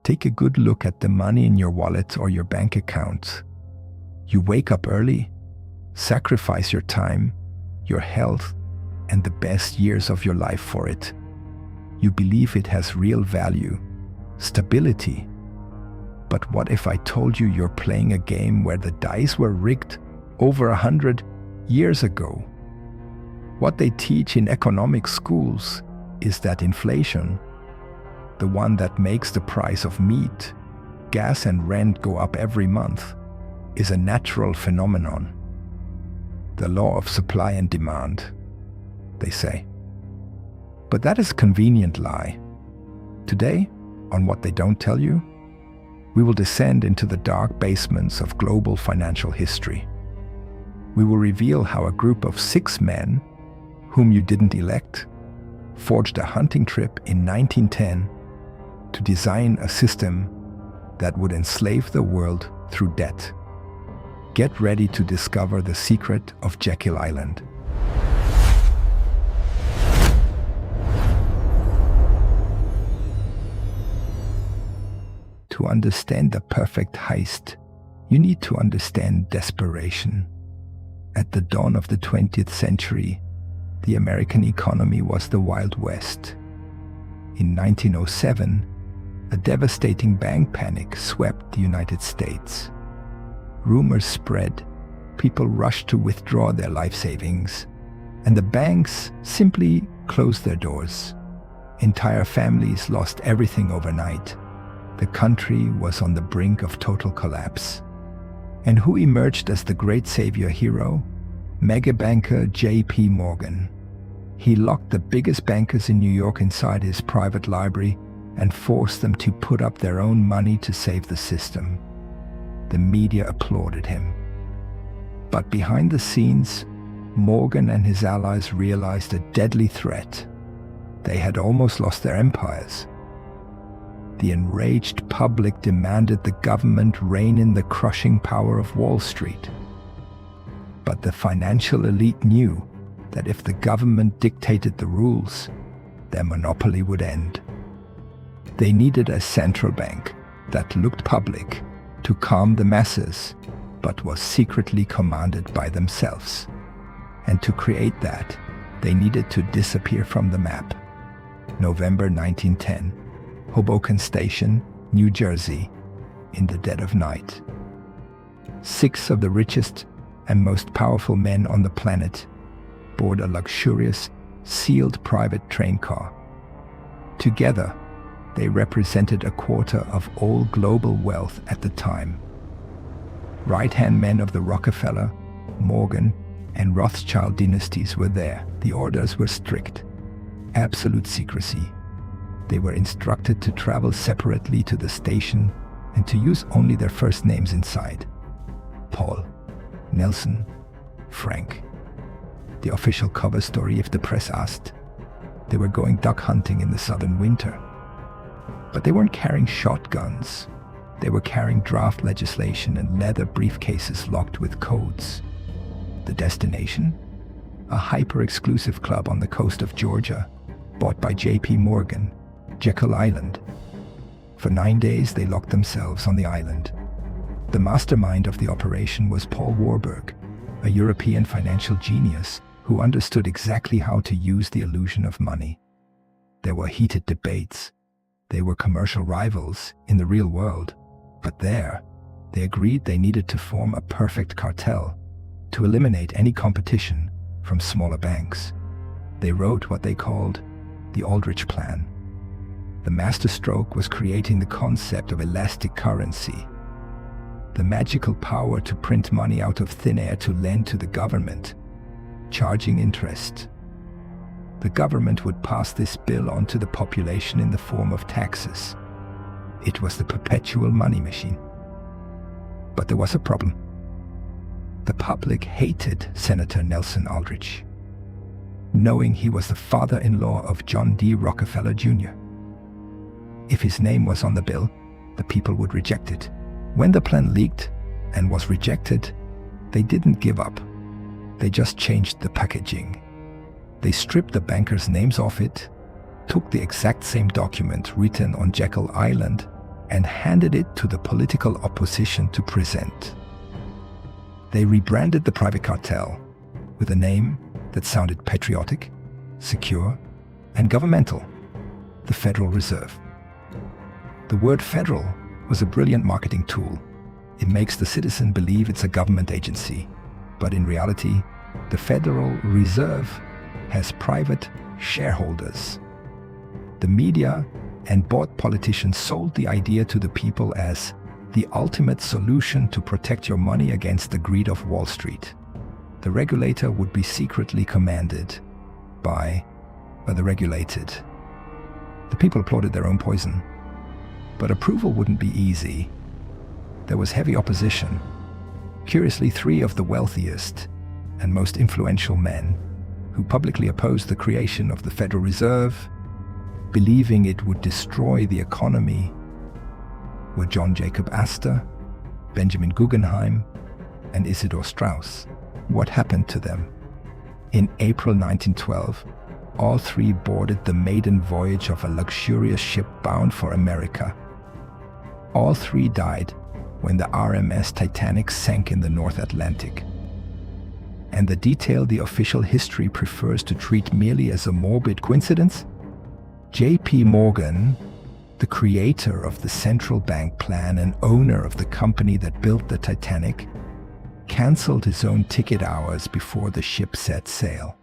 Take a good look at the money in your wallet or your bank account. You wake up early, sacrifice your time, your health, and the best years of your life for it. You believe it has real value, stability. But what if I told you you're playing a game where the dice were rigged over 100 years ago? What they teach in economic schools is that inflation, the one that makes the price of meat, gas, and rent go up every month, is a natural phenomenon. The law of supply and demand, they say. But that is a convenient lie. Today, on What They Don't Tell You, we will descend into the dark basements of global financial history. We will reveal how a group of 6 men, whom you didn't elect, forged a hunting trip in 1910 to design a system that would enslave the world through debt. Get ready to discover the secret of Jekyll Island. To understand the perfect heist, you need to understand desperation. At the dawn of the 20th century, the American economy was the Wild West. In 1907, a devastating bank panic swept the United States. Rumors spread, people rushed to withdraw their life savings, and the banks simply closed their doors. Entire families lost everything overnight. The country was on the brink of total collapse. And who emerged as the great savior hero? Mega banker J.P. Morgan. He locked the biggest bankers in New York inside his private library and forced them to put up their own money to save the system. The media applauded him. But behind the scenes, Morgan and his allies realized a deadly threat. They had almost lost their empires. The enraged public demanded the government rein in the crushing power of Wall Street. But the financial elite knew that if the government dictated the rules, their monopoly would end. They needed a central bank that looked public to calm the masses, but was secretly commanded by themselves. And to create that, they needed to disappear from the map. November 1910. Hoboken Station, New Jersey, in the dead of night. 6 of the richest and most powerful men on the planet board a luxurious, sealed private train car. Together, they represented a quarter of all global wealth at the time. Right-hand men of the Rockefeller, Morgan, and Rothschild dynasties were there. The orders were strict. Absolute secrecy. They were instructed to travel separately to the station and to use only their first names inside. Paul, Nelson, Frank. The official cover story if the press asked. They were going duck hunting in the southern winter. But they weren't carrying shotguns. They were carrying draft legislation and leather briefcases locked with codes. The destination? A hyper-exclusive club on the coast of Georgia, bought by J.P. Morgan, Jekyll Island. For 9 days, they locked themselves on the island. The mastermind of the operation was Paul Warburg, a European financial genius who understood exactly how to use the illusion of money. There were heated debates. They were commercial rivals in the real world. But there, they agreed they needed to form a perfect cartel to eliminate any competition from smaller banks. They wrote what they called the Aldrich Plan. The masterstroke was creating the concept of elastic currency, the magical power to print money out of thin air to lend to the government, charging interest. The government would pass this bill on to the population in the form of taxes. It was the perpetual money machine. But there was a problem. The public hated Senator Nelson Aldrich, knowing he was the father-in-law of John D. Rockefeller Jr. If his name was on the bill, the people would reject it. When the plan leaked and was rejected, they didn't give up. They just changed the packaging. They stripped the bankers' names off it, took the exact same document written on Jekyll Island, and handed it to the political opposition to present. They rebranded the private cartel with a name that sounded patriotic, secure, and governmental: the Federal Reserve. The word federal was a brilliant marketing tool. It makes the citizen believe it's a government agency. But in reality, the Federal Reserve has private shareholders. The media and board politicians sold the idea to the people as the ultimate solution to protect your money against the greed of Wall Street. The regulator would be secretly commanded by the regulated. The people applauded their own poison. But approval wouldn't be easy. There was heavy opposition. Curiously, 3 of the wealthiest and most influential men who publicly opposed the creation of the Federal Reserve, believing it would destroy the economy, were John Jacob Astor, Benjamin Guggenheim, and Isidor Straus. What happened to them? In April 1912, all 3 boarded the maiden voyage of a luxurious ship bound for America. All 3 died when the RMS Titanic sank in the North Atlantic. And the detail the official history prefers to treat merely as a morbid coincidence? J.P. Morgan, the creator of the central bank plan and owner of the company that built the Titanic, cancelled his own ticket hours before the ship set sail.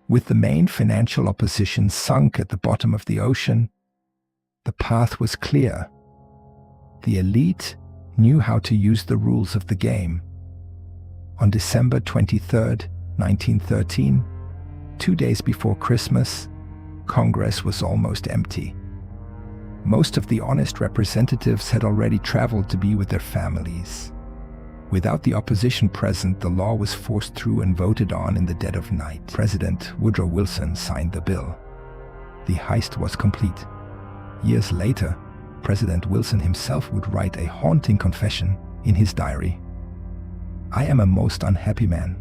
With the main financial opposition sunk at the bottom of the ocean, the path was clear. The elite knew how to use the rules of the game. On December 23, 1913, 2 days before Christmas, Congress was almost empty. Most of the honest representatives had already traveled to be with their families. Without the opposition present, the law was forced through and voted on in the dead of night. President Woodrow Wilson signed the bill. The heist was complete. Years later, President Wilson himself would write a haunting confession in his diary. "I am a most unhappy man.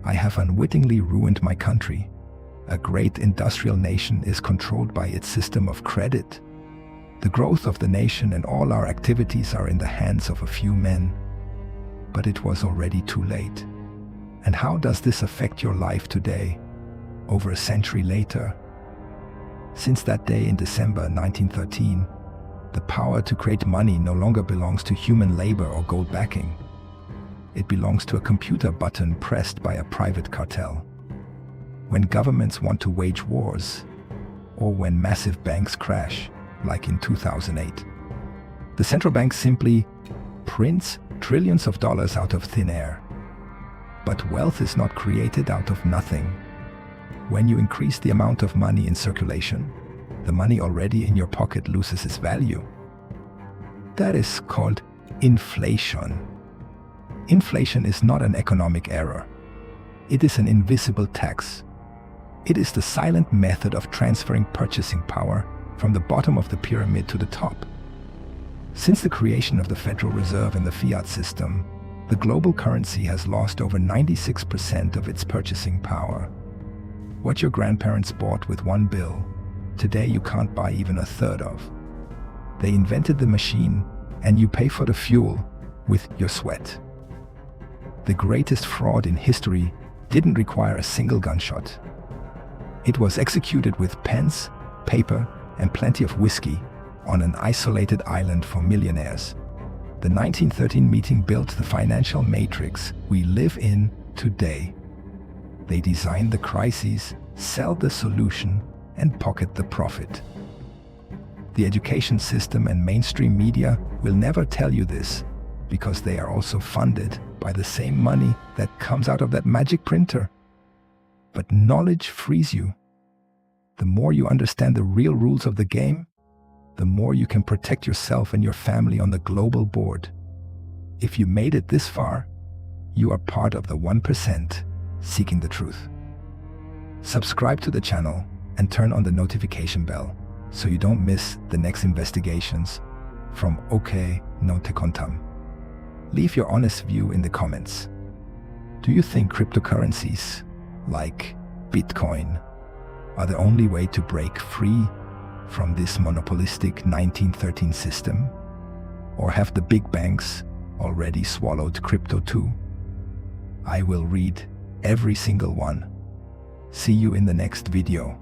I have unwittingly ruined my country. A great industrial nation is controlled by its system of credit. The growth of the nation and all our activities are in the hands of a few men. But it was already too late. And how does this affect your life today, over a century later?" Since that day in December 1913, the power to create money no longer belongs to human labor or gold backing. It belongs to a computer button pressed by a private cartel. When governments want to wage wars, or when massive banks crash, like in 2008, the central bank simply prints trillions of dollars out of thin air. But wealth is not created out of nothing. When you increase the amount of money in circulation, the money already in your pocket loses its value. That is called inflation. Inflation is not an economic error. It is an invisible tax. It is the silent method of transferring purchasing power from the bottom of the pyramid to the top. Since the creation of the Federal Reserve and the fiat system, the global currency has lost over 96% of its purchasing power. What your grandparents bought with one bill, today you can't buy even a third of. They invented the machine, and you pay for the fuel with your sweat. The greatest fraud in history didn't require a single gunshot. It was executed with pens, paper, and plenty of whiskey on an isolated island for millionaires. The 1913 meeting built the financial matrix we live in today. They design the crises, sell the solution, and pocket the profit. The education system and mainstream media will never tell you this, because they are also funded by the same money that comes out of that magic printer. But knowledge frees you. The more you understand the real rules of the game, the more you can protect yourself and your family on the global board. If you made it this far, you are part of the 1% seeking the truth. Subscribe to the channel and turn on the notification bell so you don't miss the next investigations from OK No Te Contam. Leave your honest view in the comments. Do you think cryptocurrencies like Bitcoin are the only way to break free from this monopolistic 1913 system? Or have the big banks already swallowed crypto too? I will read every single one. See you in the next video.